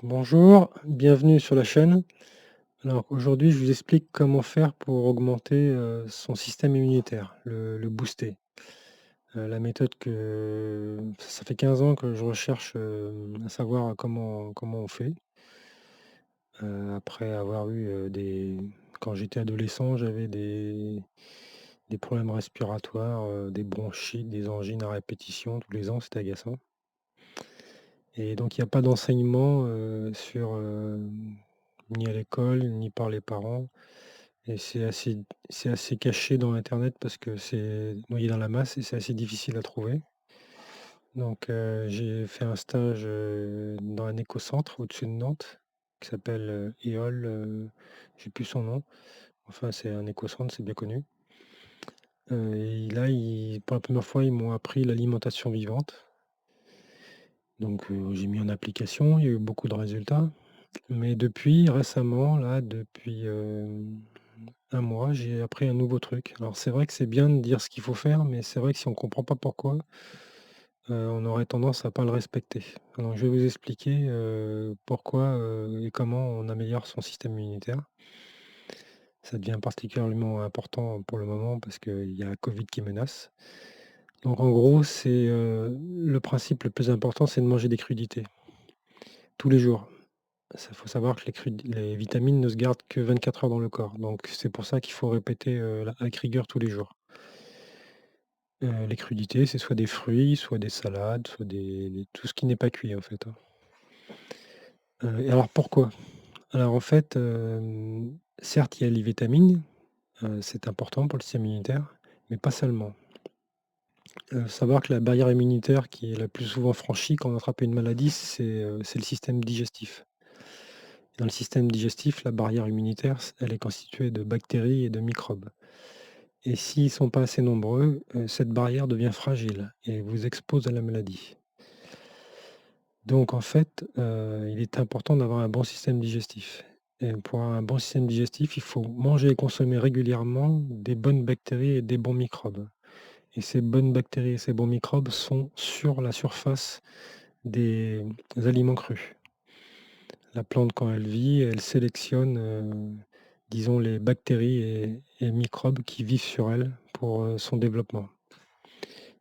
Bonjour, bienvenue sur la chaîne. Alors aujourd'hui, je vous explique comment faire pour augmenter son système immunitaire, le booster. La méthode que ça fait 15 ans que je recherche à savoir comment on fait. Après avoir eu quand j'étais adolescent, j'avais des problèmes respiratoires, des bronchites, des angines à répétition tous les ans, c'était agaçant. Et donc il n'y a pas d'enseignement ni à l'école, ni par les parents. Et c'est assez caché dans internet parce que c'est noyé dans la masse et c'est assez difficile à trouver. Donc, j'ai fait un stage, dans un écocentre au-dessus de Nantes qui s'appelle, Éole, j'ai plus son nom. Enfin, c'est un écocentre, c'est bien connu. Et là, ils pour la première fois, ils m'ont appris l'alimentation vivante. Donc, j'ai mis en application, il y a eu beaucoup de résultats. Mais depuis récemment, là, depuis, 1 mois, j'ai appris un nouveau truc. Alors c'est vrai que c'est bien de dire ce qu'il faut faire, mais c'est vrai que si on ne comprend pas pourquoi, on aurait tendance à pas le respecter. Alors je vais vous expliquer, pourquoi, et comment on améliore son système immunitaire. Ça devient particulièrement important pour le moment parce qu'il y a Covid qui menace. Donc en gros, le principe le plus important, c'est de manger des crudités, tous les jours. Il faut savoir que les vitamines ne se gardent que 24 heures dans le corps. Donc c'est pour ça qu'il faut répéter, avec rigueur tous les jours. Les crudités, c'est soit des fruits, soit des salades, soit tout ce qui n'est pas cuit, en fait, hein. Et alors pourquoi? Alors en fait, certes, il y a les vitamines, c'est important pour le système immunitaire, mais pas seulement. Savoir que la barrière immunitaire qui est la plus souvent franchie quand on attrape une maladie, c'est le système digestif. Dans le système digestif, la barrière immunitaire, elle est constituée de bactéries et de microbes. Et s'ils ne sont pas assez nombreux, cette barrière devient fragile et vous expose à la maladie. Donc en fait, il est important d'avoir un bon système digestif. Et pour avoir un bon système digestif, il faut manger et consommer régulièrement des bonnes bactéries et des bons microbes. Et ces bonnes bactéries et ces bons microbes sont sur la surface des aliments crus. La plante, quand elle vit, elle sélectionne, disons, les bactéries et microbes qui vivent sur elle pour, son développement.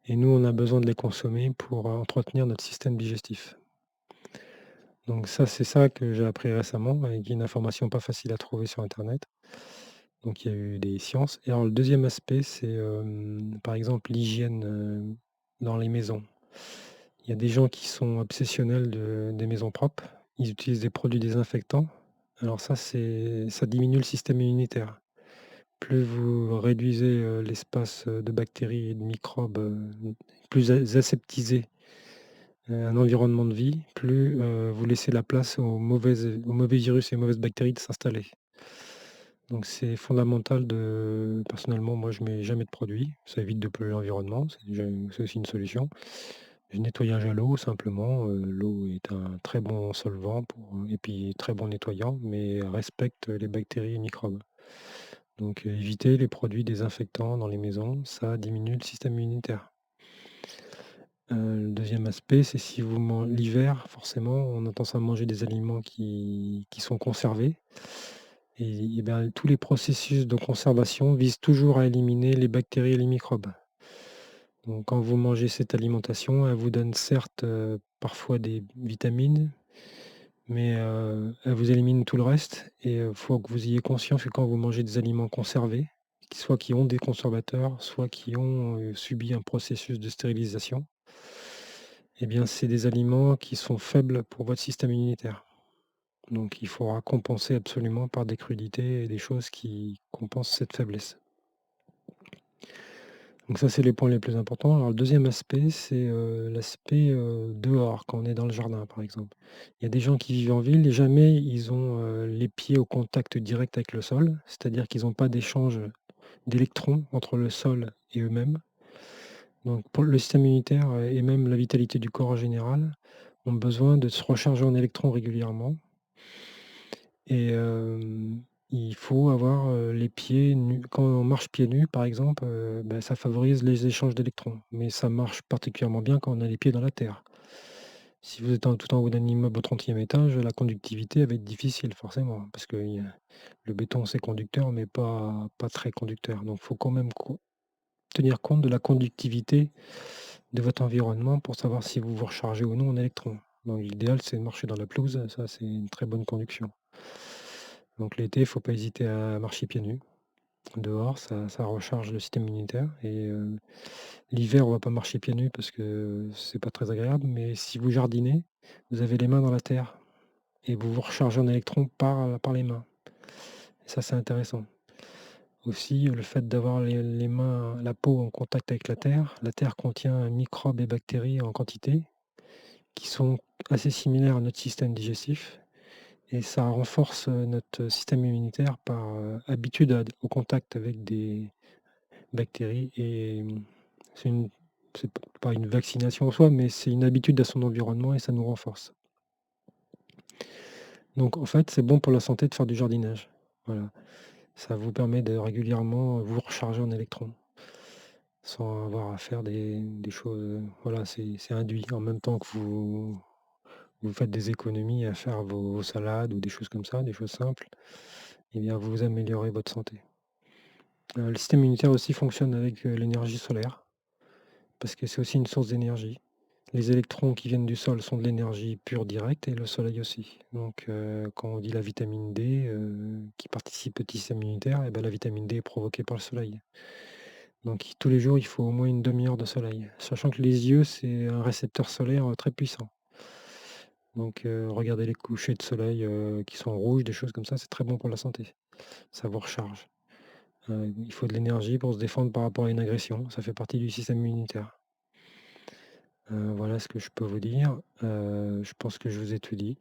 Et nous, on a besoin de les consommer pour, entretenir notre système digestif. Donc ça, c'est ça que j'ai appris récemment avec une information pas facile à trouver sur internet. Donc il y a eu des sciences et alors le deuxième aspect, c'est, par exemple l'hygiène, dans les maisons. Il y a des gens qui sont obsessionnels des maisons propres. Ils utilisent des produits désinfectants. Alors ça diminue le système immunitaire. Plus vous réduisez, l'espace, de bactéries et de microbes, plus aseptisé un environnement de vie, plus, vous laissez la place aux mauvais virus et aux mauvaises bactéries de s'installer. Donc c'est fondamental personnellement, moi je mets jamais de produits, ça évite de polluer l'environnement, c'est aussi une solution. Le nettoyage à l'eau simplement, l'eau est un très bon solvant et puis très bon nettoyant, mais respecte les bactéries et microbes. Donc, éviter les produits désinfectants dans les maisons, ça diminue le système immunitaire. Le 2e aspect, c'est si vous man l'hiver, forcément, on a tendance à manger des aliments qui sont conservés et ben, tous les processus de conservation visent toujours à éliminer les bactéries et les microbes. Donc quand vous mangez cette alimentation, elle vous donne certes, parfois des vitamines, mais, elle vous élimine tout le reste et faut que vous ayez conscience que quand vous mangez des aliments conservés, soit qui ont des conservateurs, soit qui ont, subi un processus de stérilisation, eh bien, c'est des aliments qui sont faibles pour votre système immunitaire. Donc il faudra compenser absolument par des crudités et des choses qui compensent cette faiblesse. Donc ça, c'est les points les plus importants. Alors le deuxième aspect, c'est, l'aspect, dehors, quand on est dans le jardin, par exemple. Il y a des gens qui vivent en ville et jamais ils ont, les pieds au contact direct avec le sol, c'est-à-dire qu'ils n'ont pas d'échange d'électrons entre le sol et eux-mêmes. Donc pour le système immunitaire, et même la vitalité du corps en général, ont besoin de se recharger en électrons régulièrement et il faut avoir, les pieds nus. Quand on marche pieds nus, par exemple, bah, ça favorise les échanges d'électrons, mais ça marche particulièrement bien quand on a les pieds dans la terre. Si vous êtes tout en haut d'un immeuble au 30e étage, la conductivité elle va être difficile forcément, parce que le béton c'est conducteur, mais pas très conducteur. Donc il faut quand même tenir compte de la conductivité de votre environnement pour savoir si vous vous rechargez ou non en électrons. Donc l'idéal c'est de marcher dans la pelouse, ça c'est une très bonne conduction. Donc l'été, il ne faut pas hésiter à marcher pieds nus. Dehors, ça recharge le système immunitaire et l'hiver, on va pas marcher pieds nus parce que c'est pas très agréable, mais si vous jardinez, vous avez les mains dans la terre et vous vous rechargez en électrons par les mains et ça, c'est intéressant. Aussi, le fait d'avoir les mains, la peau en contact avec la terre contient microbes et bactéries en quantité qui sont assez similaires à notre système digestif et ça renforce, notre système immunitaire par, habitude au contact avec des bactéries et c'est une c'est pas une vaccination en soi, mais c'est une habitude à son environnement et ça nous renforce. Donc en fait, c'est bon pour la santé de faire du jardinage. Voilà, ça vous permet de régulièrement vous recharger en électrons, sans avoir à faire des choses, voilà, c'est induit. En même temps que vous faites des économies à faire vos salades ou des choses comme ça, des choses simples, et bien vous améliorez votre santé. Le système immunitaire aussi fonctionne avec, l'énergie solaire, parce que c'est aussi une source d'énergie. Les électrons qui viennent du sol sont de l'énergie pure directe et le soleil aussi. Donc, quand on dit la vitamine D, qui participe au système immunitaire et bah, la vitamine D est provoquée par le soleil. Donc tous les jours, il faut au moins une demi heure de soleil. Sachant que les yeux, c'est un récepteur solaire, très puissant. Donc, regarder les couchers de soleil, qui sont rouges, des choses comme ça, c'est très bon pour la santé. Ça vous recharge. Il faut de l'énergie pour se défendre par rapport à une agression, ça fait partie du système immunitaire. Voilà ce que je peux vous dire. Je pense que je vous ai tout dit.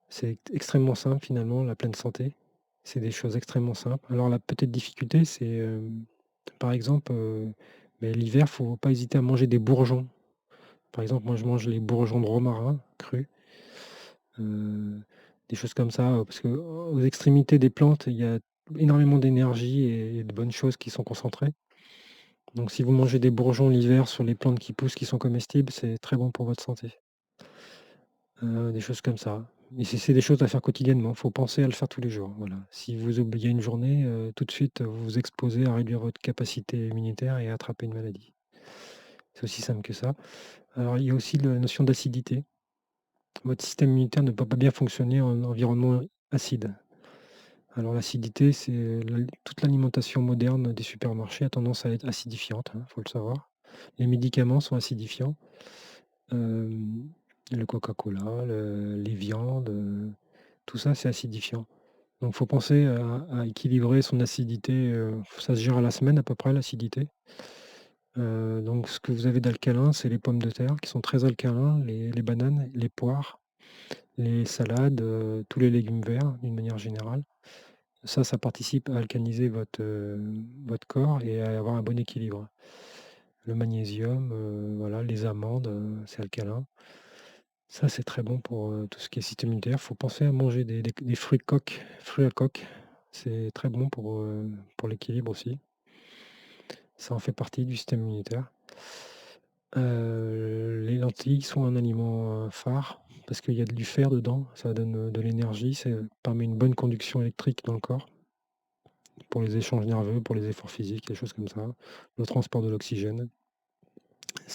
C'est extrêmement simple finalement, la pleine santé. C'est des choses extrêmement simples. Alors la petite difficulté, c'est, par exemple, l'hiver, faut pas hésiter à manger des bourgeons. Par exemple, moi je mange les bourgeons de romarin crus, heu, des choses comme ça, parce que aux extrémités des plantes, il y a énormément d'énergie et de bonnes choses qui sont concentrées. Donc si vous mangez des bourgeons l'hiver sur les plantes qui poussent, qui sont comestibles, c'est très bon pour votre santé. Des choses comme ça. Et c'est des choses à faire quotidiennement. Il faut penser à le faire tous les jours, voilà. Si vous oubliez une journée, tout de suite, vous vous exposez à réduire votre capacité immunitaire et à attraper une maladie. C'est aussi simple que ça. Alors il y a aussi la notion d'acidité. Votre système immunitaire ne peut pas bien fonctionner en environnement acide. Alors l'acidité, c'est toute l'alimentation moderne des supermarchés a tendance à être acidifiante, hein, faut le savoir. Les médicaments sont acidifiants. Hem, le Coca-Cola, les viandes, tout ça, c'est acidifiant. Donc faut penser à équilibrer son acidité, ça se gère à la semaine à peu près l'acidité. Donc ce que vous avez d'alcalin, c'est les pommes de terre qui sont très alcalins, les bananes, les poires, les salades, tous les légumes verts d'une manière générale. Ça participe à alcaliniser votre corps et à avoir un bon équilibre. Le magnésium, voilà, les amandes, c'est alcalin. Ça, c'est très bon pour, tout ce qui est système immunitaire. Faut penser à manger des fruits à coque. C'est très bon pour l'équilibre aussi. Ça en fait partie du système immunitaire. Les lentilles sont un aliment, phare parce qu'il y a du fer dedans. Ça donne, de l'énergie, ça permet une bonne conduction électrique dans le corps pour les échanges nerveux, pour les efforts physiques, des choses comme ça. Le transport de l'oxygène.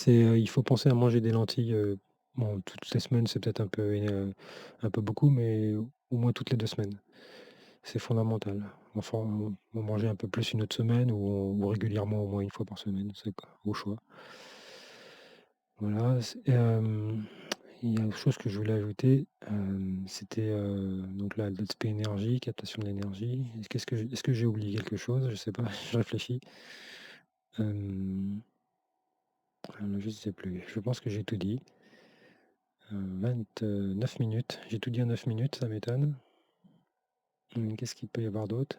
Il faut penser à manger des lentilles, bon, toutes les semaines, c'est peut-être un peu beaucoup, mais au moins toutes les 2 semaines. C'est fondamental. Enfin, on mangeait un peu plus une autre semaine ou régulièrement au moins une fois par semaine, c'est au choix. Voilà, il y a autre chose que je voulais ajouter, c'était, donc l'aspect énergie, captation de l'énergie. Est-ce que j'ai oublié quelque chose? Je sais pas, je réfléchis. Hem, je ne sais plus. Je pense que j'ai tout dit. 29 minutes. J'ai tout dit en 9 minutes, ça m'étonne. Qu'est-ce qu'il peut y avoir d'autre?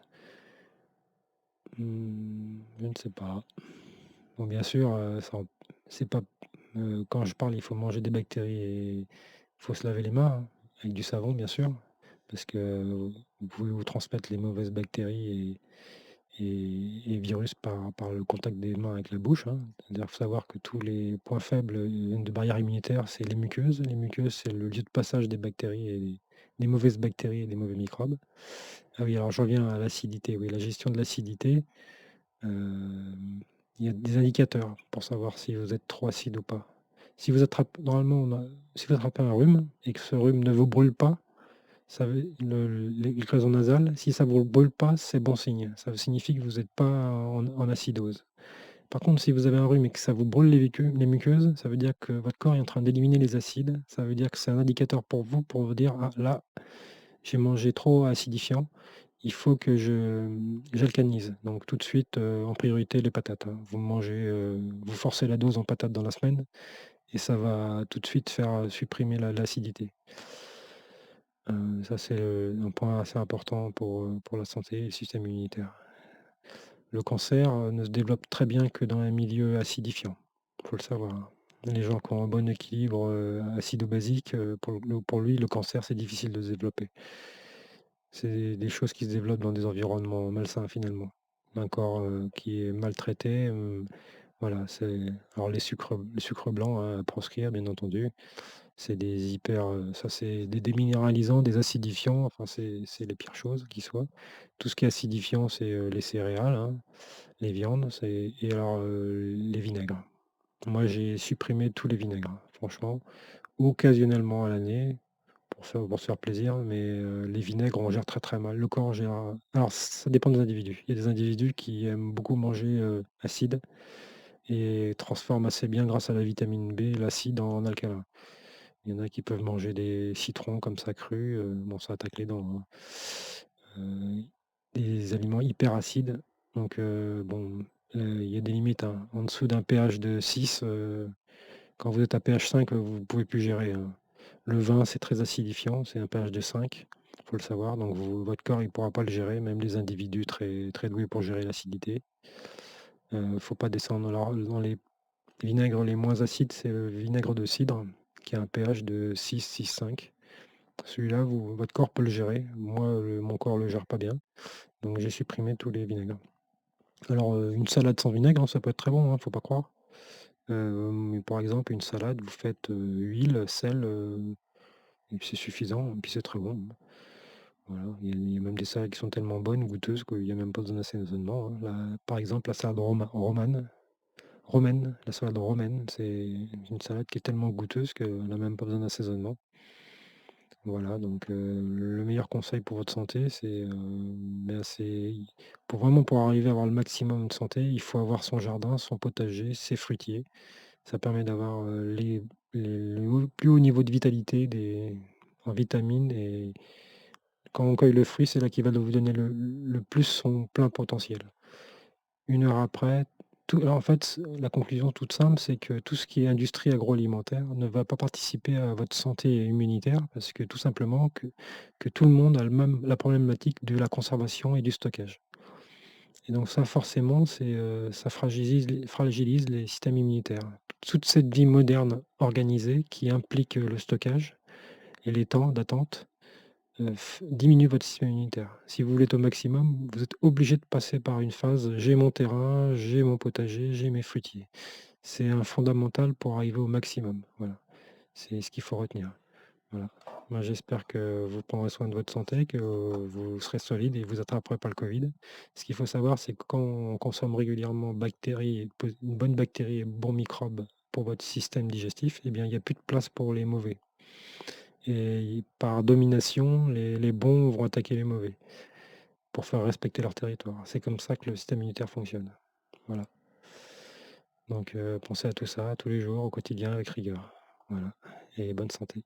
Je ne sais pas. Bon, bien sûr, c'est pas, quand je parle, il faut manger des bactéries et il faut se laver les mains, hein, avec du savon, bien sûr, parce que vous pouvez vous transmettre les mauvaises bactéries et virus par le contact des mains avec la bouche, hein. C'est-à-dire, faut savoir que tous les points faibles, de barrière immunitaire, c'est les muqueuses. Les muqueuses, c'est le lieu de passage des bactéries et des mauvaises bactéries et des mauvais microbes. Ah oui, alors je reviens à l'acidité. Oui, la gestion de l'acidité, il y a des indicateurs pour savoir si vous êtes trop acide ou pas. Si vous attrapez normalement, si vous attrapez un rhume et que ce rhume ne vous brûle pas, ça veut les glycrations nasales, si ça ne vous brûle pas, c'est bon signe. Ça signifie que vous êtes pas en acidose. Par contre, si vous avez un rhume et que ça vous brûle les muqueuses, ça veut dire que votre corps est en train d'éliminer les acides. Ça veut dire que c'est un indicateur pour vous dire: «Ah là, j'ai mangé trop acidifiant, il faut que j'alcalinise». Donc tout de suite, en priorité les patates, hein. Vous mangez, vous forcez la dose en patates dans la semaine et ça va tout de suite faire, supprimer l'acidité. Ça c'est, un point assez important pour la santé et le système immunitaire. Le cancer, ne se développe très bien que dans un milieu acidifiant, faut le savoir, hein. Les gens qui ont un bon équilibre, acido-basique, pour lui, le cancer, c'est difficile de se développer. C'est des choses qui se développent dans des environnements malsains finalement. Un corps, qui est maltraité, voilà, c'est alors les sucres blancs, hein, à proscrire bien entendu. C'est des hyper, ça c'est des déminéralisants, des acidifiants, enfin c'est les pires choses qui soient. Tout ce qui est acidifiant, c'est, les céréales, hein, les viandes, et alors, les vinaigres. Moi, j'ai supprimé tous les vinaigres, hein, franchement, occasionnellement à l'année, pour se faire plaisir, mais les vinaigres, on gère très, très mal. Le corps gère, alors ça dépend des individus. Il y a des individus qui aiment beaucoup manger, acide et transforment assez bien grâce à la vitamine B, l'acide en alcalin. Il y en a qui peuvent manger des citrons comme ça crus, bon ça attaque les dents, hein. Heu, des aliments hyper acides, donc bon, il y a des limites, hein. En dessous d'un pH de 6, quand vous êtes à pH 5, vous pouvez plus gérer, hein. Le vin, c'est très acidifiant, c'est un pH de 5, faut le savoir, donc votre corps, il pourra pas le gérer, même les individus très très doués pour gérer l'acidité. Faut pas descendre dans les vinaigres les moins acides, c'est le vinaigre de cidre qui a un pH de 6-6,5. Celui-là, votre corps peut le gérer. Moi, mon corps le gère pas bien, donc j'ai supprimé tous les vinaigres. Alors, une salade sans vinaigre, hein, ça peut être très bon, hein, faut pas croire. Mais par exemple, une salade, vous faites, huile, sel, et puis c'est suffisant, et puis c'est très bon. Voilà, il y a même des salades qui sont tellement bonnes, goûteuses, qu'il y a même pas besoin d'assaisonnement, hein. Par exemple, la salade romaine, la salade romaine, c'est une salade qui est tellement goûteuse qu'elle n'a même pas besoin d'assaisonnement. Voilà, donc le meilleur conseil pour votre santé, c'est pour arriver à avoir le maximum de santé, il faut avoir son jardin, son potager, ses fruitiers. Ça permet d'avoir, le plus haut niveau de vitalité en vitamines, et quand on cueille le fruit, c'est là qu'il va vous donner le plus son plein potentiel. 1 heure après, en fait, la conclusion toute simple, c'est que tout ce qui est industrie agroalimentaire ne va pas participer à votre santé immunitaire, parce que tout simplement que tout le monde a la problématique de la conservation et du stockage. Et donc ça forcément, ça fragilise les systèmes immunitaires. Toute cette vie moderne organisée qui implique, le stockage et les temps d'attente, diminue votre système immunitaire. Si vous voulez être au maximum, vous êtes obligé de passer par une phase: «J'ai mon terrain, j'ai mon potager, j'ai mes fruitiers». C'est un fondamental pour arriver au maximum, voilà. C'est ce qu'il faut retenir, voilà. Moi, j'espère que vous prendrez soin de votre santé, que vous serez solide et vous attraperez pas le covid. Ce qu'il faut savoir, c'est que quand on consomme régulièrement une bonne bactérie et bons microbes pour votre système digestif, eh bien, il y a plus de place pour les mauvais, et par domination, les bons vont attaquer les mauvais pour faire respecter leur territoire. C'est comme ça que le système immunitaire fonctionne. Voilà. Donc pensez à tout ça tous les jours, au quotidien avec rigueur. Voilà, et bonne santé.